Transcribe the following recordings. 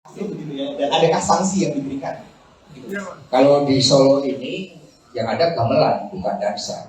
Begitu ya, dan adakah sanksi yang diberikan? Gitu. Kalau di Solo ini yang ada gamelan bukan dansa.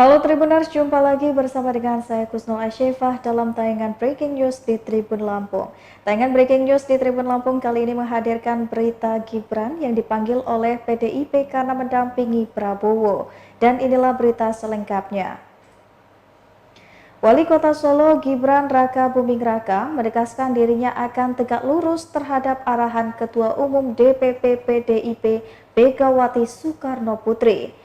Halo Tribuners, jumpa lagi bersama dengan saya Kusno Asyifah dalam tayangan Breaking News di Tribun Lampung. Tayangan Breaking News di Tribun Lampung kali ini menghadirkan berita Gibran yang dipanggil oleh PDIP karena mendampingi Prabowo. Dan inilah berita selengkapnya. Wali Kota Solo Gibran Raka Buming Raka menegaskan dirinya akan tegak lurus terhadap arahan Ketua Umum DPP PDIP Megawati Soekarno Putri.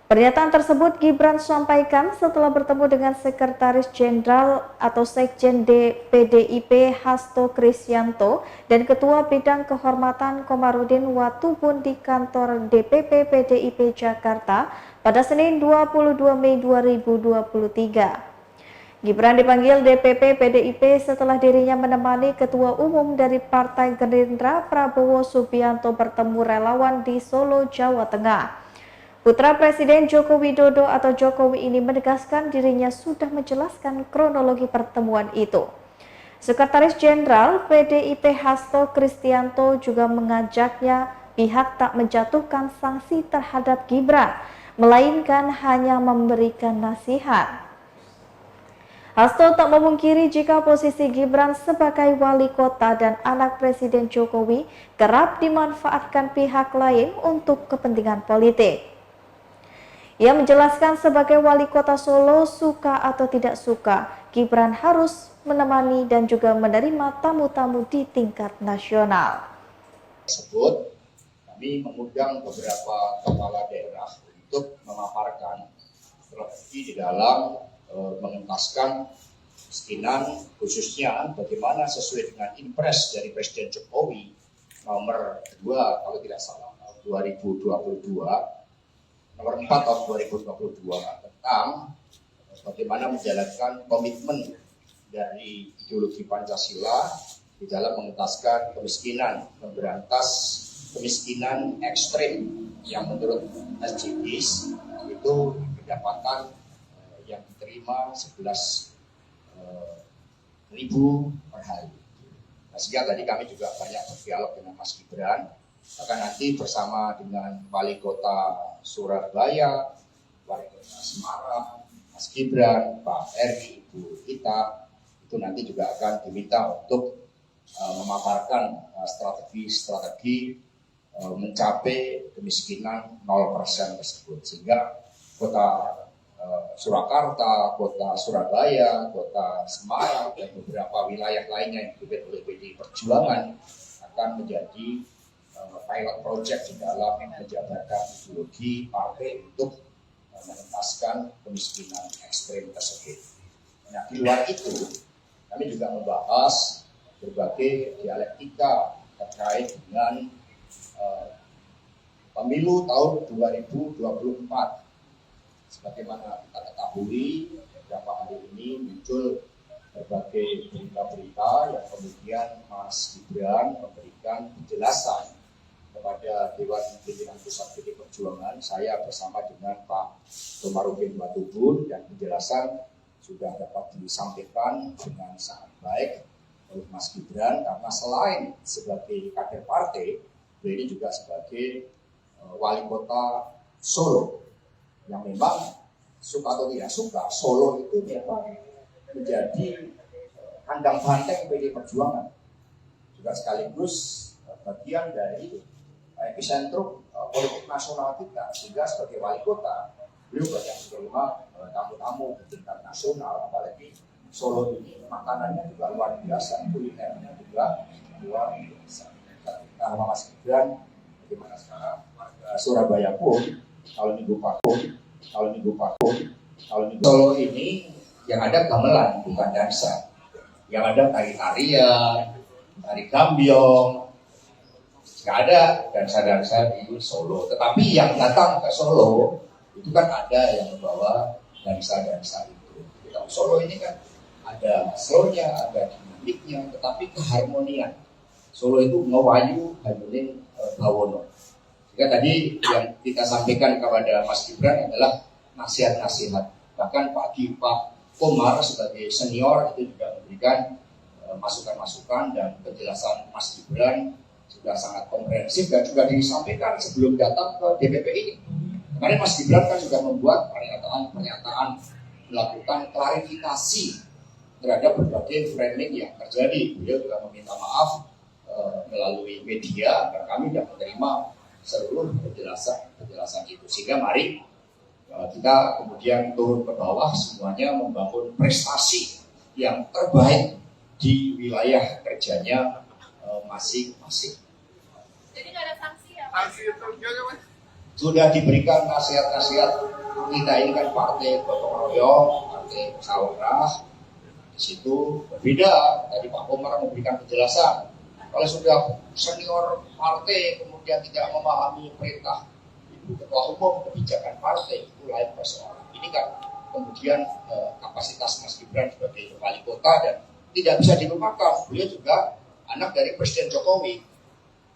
Pernyataan tersebut Gibran sampaikan setelah bertemu dengan Sekretaris Jenderal atau Sekjen PDIP Hasto Kristianto dan Ketua Bidang Kehormatan Komarudin Watubun di kantor DPP PDIP Jakarta pada Senin 22 Mei 2023. Gibran dipanggil DPP PDIP setelah dirinya menemani Ketua Umum dari Partai Gerindra Prabowo Subianto bertemu relawan di Solo, Jawa Tengah. Putra Presiden Joko Widodo atau Jokowi ini menegaskan dirinya sudah menjelaskan kronologi pertemuan itu. Sekretaris Jenderal PDIP Hasto Kristianto juga mengajaknya pihak tak menjatuhkan sanksi terhadap Gibran, melainkan hanya memberikan nasihat. Hasto tak memungkiri jika posisi Gibran sebagai wali kota dan anak Presiden Jokowi kerap dimanfaatkan pihak lain untuk kepentingan politik. Ia menjelaskan sebagai wali kota Solo, suka atau tidak suka, Gibran harus menemani dan juga menerima tamu-tamu di tingkat nasional. Tersebut, kami mengundang beberapa kepala daerah untuk memaparkan strategi di dalam mengentaskan kemiskinan, khususnya bagaimana sesuai dengan impres dari Presiden Jokowi nomor 2 kalau tidak salah 2022. Nomor 4 tahun 2022 tentang bagaimana menjalankan komitmen dari ideologi Pancasila di dalam mengentaskan kemiskinan, memberantas kemiskinan ekstrim yang menurut SDGs itu pendapatan yang diterima 11.000 per hari. Nah, sehingga tadi kami juga banyak berdialog dengan Mas Gibran. Akan nanti bersama dengan Wali Kota Surabaya, Wali Kota Semarang, Mas Gibran, Pak Eri, Ibu Ita, itu nanti juga akan diminta untuk memaparkan strategi-strategi mencapai kemiskinan 0% tersebut. Sehingga Kota Surakarta, Kota Surabaya, Kota Semarang, dan beberapa wilayah lainnya yang dipimpin oleh PDI Perjuangan akan menjadi pilot project di dalam menjabarkan ideologi partai untuk mengentaskan kemiskinan ekstrim tersebut. Nah, di luar itu, kami juga membahas berbagai dialektika terkait dengan pemilu tahun 2024. Sebagaimana kita ketahui, beberapa hari ini muncul berbagai berita-berita yang kemudian Mas Gibran memberikan penjelasan kepada Dewan Pimpinan Pusat PDI Perjuangan. Saya bersama dengan Pak Komarudin Watubun, dan penjelasan sudah dapat disampaikan dengan sangat baik oleh Mas Gibran, karena selain sebagai kader partai, beliau ini juga sebagai wali kota Solo, yang memang suka atau tidak suka, Solo itu memang menjadi kandang banteng PDI Perjuangan, juga sekaligus bagian dari epicentrum politik nasional kita. Sehingga sebagai wali kota, beliau banyak menerima tamu-tamu di tingkat nasional, apalagi Solo ini makanannya juga luar biasa, kulinernya juga luar biasa. Nah, Mas Gibran, bagaimana sekarang warga Surabaya pun kalau minggu Solo ini yang ada gamelan bukan dansa, yang ada tari-tarian, tari gambyong. Nggak ada dansa-dansa di Solo. Tetapi yang datang ke Solo itu kan ada yang membawa dansa-dansa itu. Solo ini kan ada slow-nya, ada dinamiknya, tetapi keharmonian Solo itu ngewayu Hanuning Bawono. Sehingga tadi yang kita sampaikan kepada Mas Gibran adalah nasihat-nasihat. Bahkan Pak Komar sebagai senior itu juga memberikan masukan-masukan dan penjelasan Mas Gibran sudah sangat komprehensif dan juga disampaikan sebelum datang ke DPP ini. Kemarin Mas Gibran kan juga membuat pernyataan melakukan klarifikasi terhadap berbagai framing yang terjadi. Beliau juga meminta maaf melalui media dan kami sudah menerima seluruh penjelasan itu. Sehingga mari kita kemudian turun ke bawah semuanya membangun prestasi yang terbaik di wilayah kerjanya masing-masing. Jadi nggak ada sanksi ya? Sanksi itu gimana? Sudah diberikan nasihat-nasihat. Kita ini kan partai gotong royong, partai musyawarah. Di situ berbeda. Tadi Pak Komar memberikan penjelasan. Kalau sudah senior partai kemudian tidak memahami perintah Ibu Ketua Umum kebijakan partai, itu lain persoalan. Ini kan kemudian kapasitas Mas Gibran sebagai wali kota dan tidak bisa dilupakan. Beliau juga anak dari Presiden Jokowi.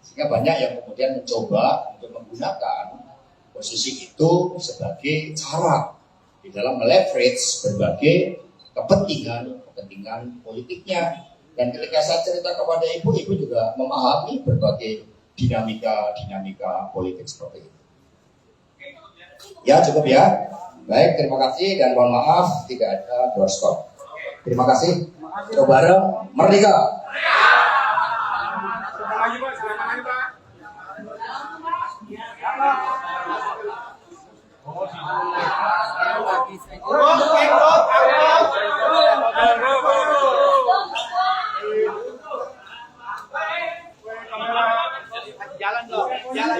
Sehingga banyak yang kemudian mencoba untuk menggunakan posisi itu sebagai cara di dalam meleverage berbagai kepentingan politiknya. Dan ketika saya cerita kepada ibu juga memahami berbagai dinamika politik seperti itu. Ya cukup ya. Baik, terima kasih dan mohon maaf tidak ada doorstop. Terima kasih. Coba bareng Merdeka. Jalan dong, jalan.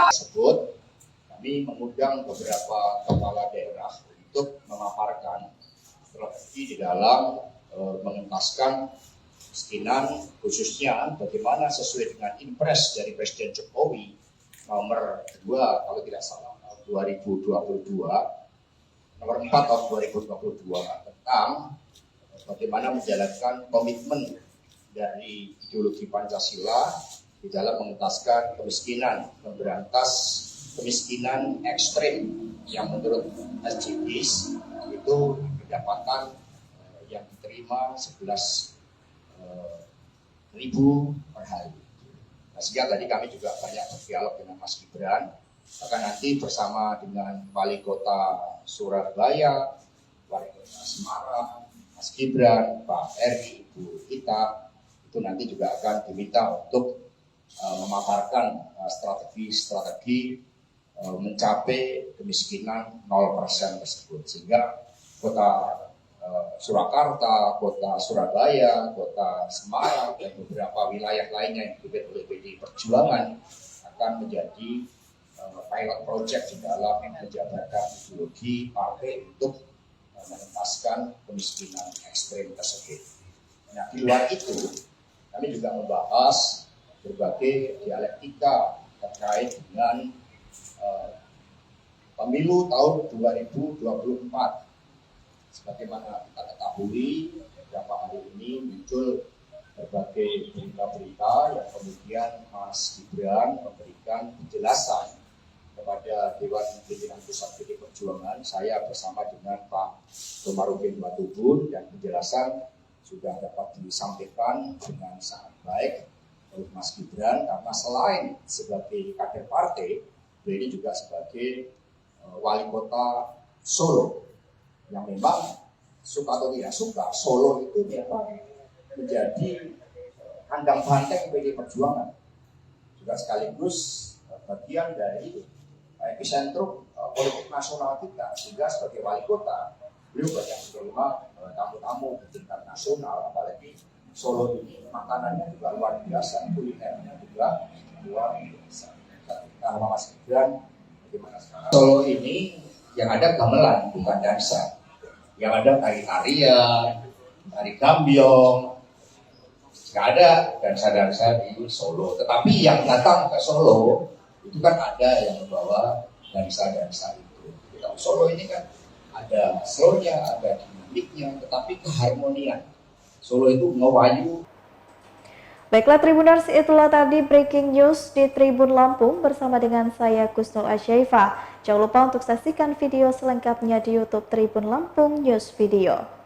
Tersebut kami mengundang beberapa kepala daerah untuk memaparkan strategi di dalam mengentaskan kemiskinan, khususnya bagaimana sesuai dengan impres dari Presiden Jokowi nomor 2 kalau tidak salah 2022, nomor 4 tahun 2022 tentang bagaimana menjalankan komitmen dari ideologi Pancasila di dalam mengentaskan kemiskinan, memberantas kemiskinan ekstrim yang menurut SDGs itu pendapatan yang diterima 11.000 per hari. Nah, sehingga tadi kami juga banyak berdialog dengan Mas Gibran, akan nanti bersama dengan Wali Kota Surabaya, Wali Kota Semarang, Mas Gibran, Pak Eri, Ibu Ita, itu nanti juga akan diminta untuk memaparkan strategi mencapai kemiskinan 0% tersebut. Sehingga Kota Surakarta, Kota Surabaya, Kota Semarang, dan beberapa wilayah lainnya yang dipimpin oleh PDI Perjuangan akan menjadi pilot project di dalam menjabarkan ideologi partai untuk mengentaskan kemiskinan ekstrim tersebut. Nah, di luar itu, kami juga membahas berbagai dialektika terkait dengan pemilu tahun 2024. Sebagaimana kita ketahui, beberapa hari ini muncul berbagai berita-berita yang kemudian Mas Gibran memberikan penjelasan kepada Dewan Pimpinan Pusat PDI Perjuangan. Saya bersama dengan Pak Komarudin Watubun, dan penjelasan sudah dapat disampaikan dengan sangat baik oleh Mas Gibran, karena selain sebagai kader partai, beliau ini juga sebagai wali kota Solo, yang memang suka atau tidak suka, Solo itu memang menjadi kandang banteng PDI Perjuangan, juga sekaligus bagian dari epicentrum politik nasional kita. Sehingga sebagai wali kota, beliau banyak menerima tamu-tamu di tingkat nasional, apalagi Solo ini makanannya juga luar biasa, kulinernya juga luar biasa. Nah, Mas Gibran, bagaimana sekarang? Solo ini yang ada gamelan, bukan dansa. Yang ada tari-tarian, tari gambyong, nggak ada dansa-dansa di Solo. Tetapi yang datang ke Solo itu kan ada yang membawa dansa-dansa itu. Solo ini kan ada slow-nya, ada dinamiknya, tetapi keharmonian. Solo itu ngewayu. Baiklah Tribuners, itulah tadi breaking news di Tribun Lampung bersama dengan saya Kusnul Asyaifa. Jangan lupa untuk saksikan video selengkapnya di YouTube Tribun Lampung News Video.